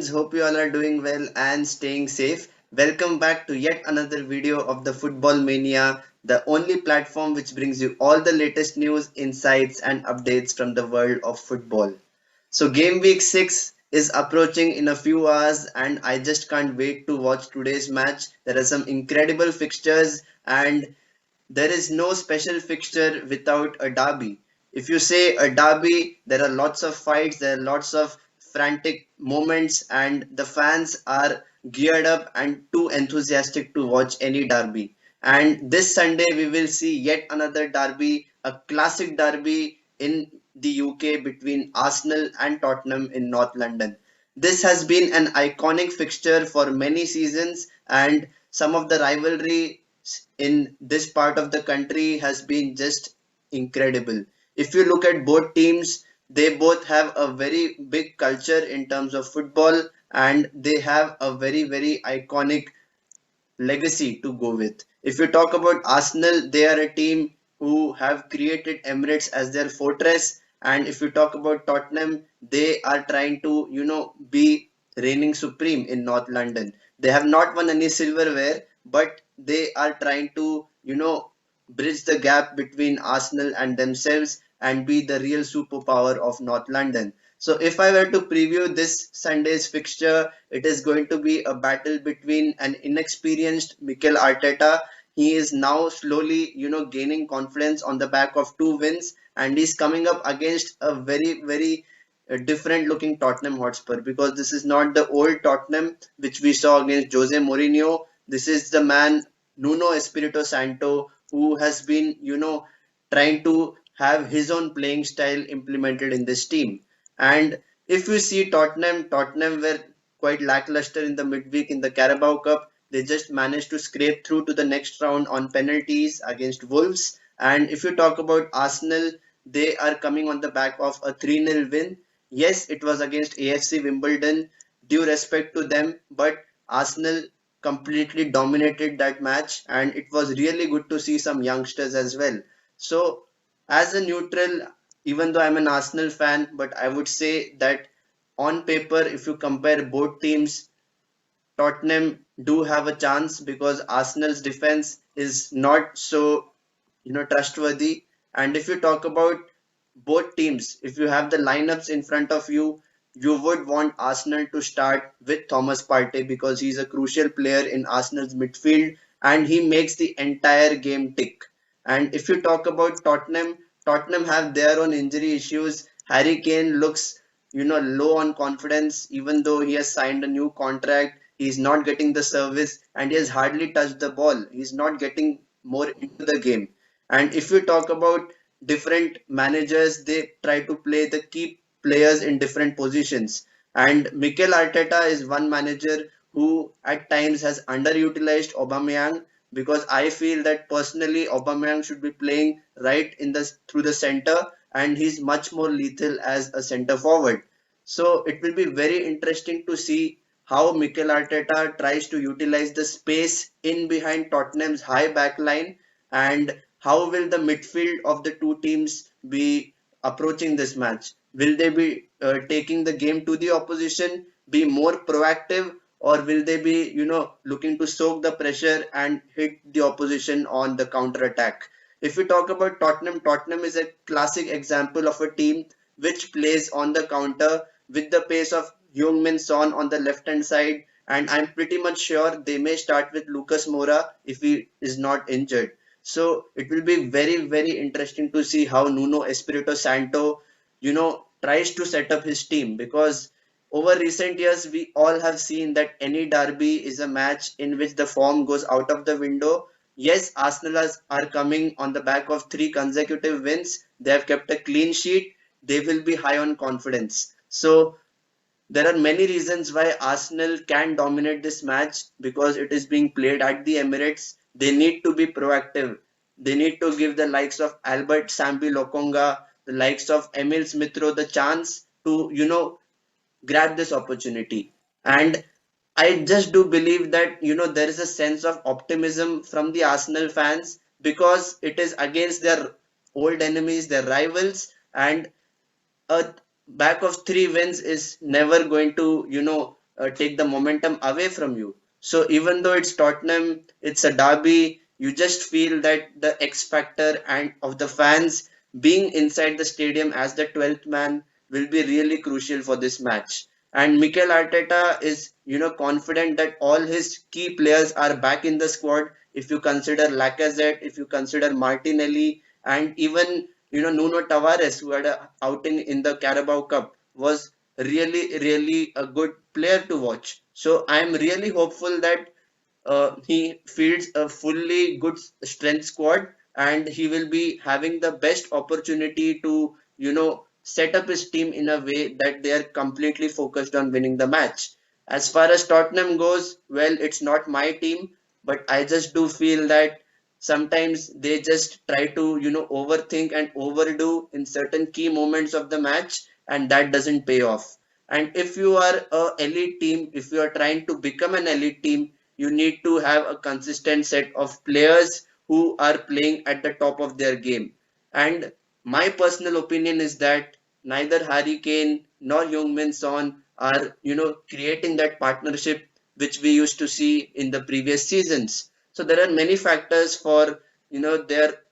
friends, hope you all are doing well and staying safe. Welcome back to yet another video of the Football Mania, the only platform which brings you all the latest news, insights, and updates from the world of football. So, Game Week 6 is approaching in a few hours, and I just can't wait to watch today's match. There are some incredible fixtures, and there is no special fixture without a derby. If you say a derby, there are lots of fights, there are lots of frantic moments, and the fans are geared up and too enthusiastic to watch any derby. And this Sunday, we will see yet another derby, a classic derby in the UK between Arsenal and Tottenham in North London. This has been an iconic fixture for many seasons, and some of the rivalry in this part of the country has been just incredible. If you look at both teams, they both have a very big culture in terms of football, and they have a very iconic legacy to go with. If you talk about Arsenal, they are a team who have created Emirates as their fortress. And if you talk about Tottenham, they are trying to, be reigning supreme in North London. They have not won any silverware, but they are trying to, bridge the gap between Arsenal and themselves and be the real superpower of North London. So if I were to preview this Sunday's fixture, it is going to be a battle between an inexperienced Mikel Arteta. He is now slowly, gaining confidence on the back of two wins, and he's coming up against a very different looking Tottenham Hotspur, because this is not the old Tottenham which we saw against Jose Mourinho. This is the man Nuno Espirito Santo, who has been, trying to have his own playing style implemented in this team. And if you see Tottenham were quite lackluster in the midweek in the Carabao Cup. They just managed to scrape through to the next round on penalties against Wolves. And if you talk about Arsenal, they are coming on the back of a 3-0 win. Yes, it was against AFC Wimbledon. Due respect to them, but Arsenal completely dominated that match, and it was really good to see some youngsters as well. So, as a neutral, even though I'm an Arsenal fan, but I would say that on paper, if you compare both teams, Tottenham do have a chance because Arsenal's defense is not so, trustworthy. And if you talk about both teams, if you have the lineups in front of you, you would want Arsenal to start with Thomas Partey because he's a crucial player in Arsenal's midfield and he makes the entire game tick. And if you talk about Tottenham have their own injury issues. Harry Kane looks, low on confidence, even though he has signed a new contract. He's not getting the service and he has hardly touched the ball. He's not getting more into the game. And if you talk about different managers, they try to play the key players in different positions. And Mikel Arteta is one manager who at times has underutilized Aubameyang, because I feel that personally Aubameyang should be playing right in the through the center, and he's much more lethal as a center forward. So it will be very interesting to see how Mikel Arteta tries to utilize the space in behind Tottenham's high back line, and how will the midfield of the two teams be approaching this match? Will they be taking the game to the opposition, be more proactive, or will they be, looking to soak the pressure and hit the opposition on the counter attack? If we talk about Tottenham is a classic example of a team which plays on the counter with the pace of Heung-min Son on the left hand side, and I'm pretty much sure they may start with Lucas Moura if he is not injured. So it will be very interesting to see how Nuno Espirito Santo, tries to set up his team, because over recent years we all have seen that any derby is a match in which the form goes out of the window. Yes, Arsenal are coming on the back of three consecutive wins. They have kept a clean sheet. They will be high on confidence. So there are many reasons why Arsenal can dominate this match, because it is being played at the Emirates. They need to be proactive. They need to give the likes of Albert Sambi Lokonga, the likes of Emil Smith Rowe the chance to, grab this opportunity. And I just do believe that, there is a sense of optimism from the Arsenal fans, because it is against their old enemies, their rivals, and a back of three wins is never going to, take the momentum away from you. So even though it's Tottenham, it's a derby, you just feel that the X factor and of the fans being inside the stadium as the 12th man will be really crucial for this match. And Mikel Arteta is, confident that all his key players are back in the squad. If you consider Lacazette, if you consider Martinelli, and even Nuno Tavares, who had a outing in the Carabao Cup, was really a good player to watch. So I'm really hopeful that he fields a fully good strength squad, and he will be having the best opportunity to set up his team in a way that they are completely focused on winning the match. As far as Tottenham goes, well, it's not my team, but I just do feel that sometimes they just try to overthink and overdo in certain key moments of the match, and that doesn't pay off. And if you are a elite team, if you are trying to become an elite team, you need to have a consistent set of players who are playing at the top of their game. And my personal opinion is that neither Harry Kane nor Heung-min Son are, creating that partnership which we used to see in the previous seasons. So there are many factors for, their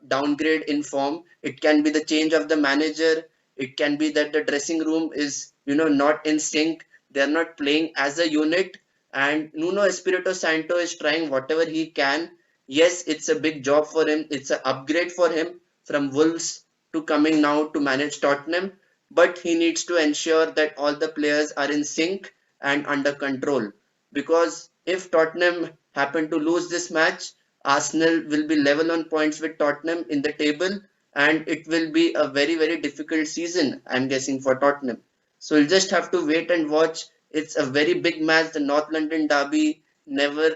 downgrade in form. It can be the change of the manager. It can be that the dressing room is, not in sync. They are not playing as a unit, and Nuno Espirito Santo is trying whatever he can. Yes, it's a big job for him. It's an upgrade for him from Wolves to coming now to manage Tottenham. But he needs to ensure that all the players are in sync and under control. Because if Tottenham happen to lose this match, Arsenal will be level on points with Tottenham in the table, and it will be a very difficult season, I'm guessing, for Tottenham. So we'll just have to wait and watch. It's a very big match. The North London derby never,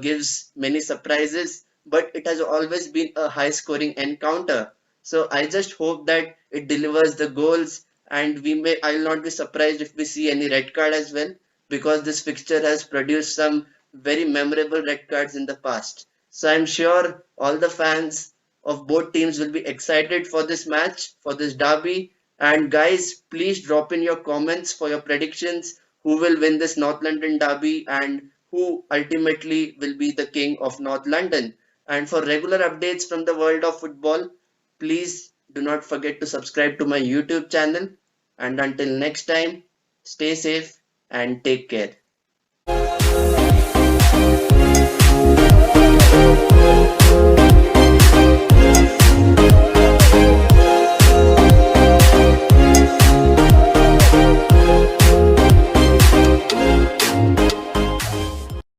gives many surprises, but it has always been a high scoring encounter. So I just hope that it delivers the goals, and I'll not be surprised if we see any red card as well, because this fixture has produced some very memorable red cards in the past. So I'm sure all the fans of both teams will be excited for this match, for this derby. And guys, please drop in your comments for your predictions, who will win this North London derby and who ultimately will be the king of North London. And for regular updates from the world of football, please do not forget to subscribe to my YouTube channel. And until next time, stay safe and take care.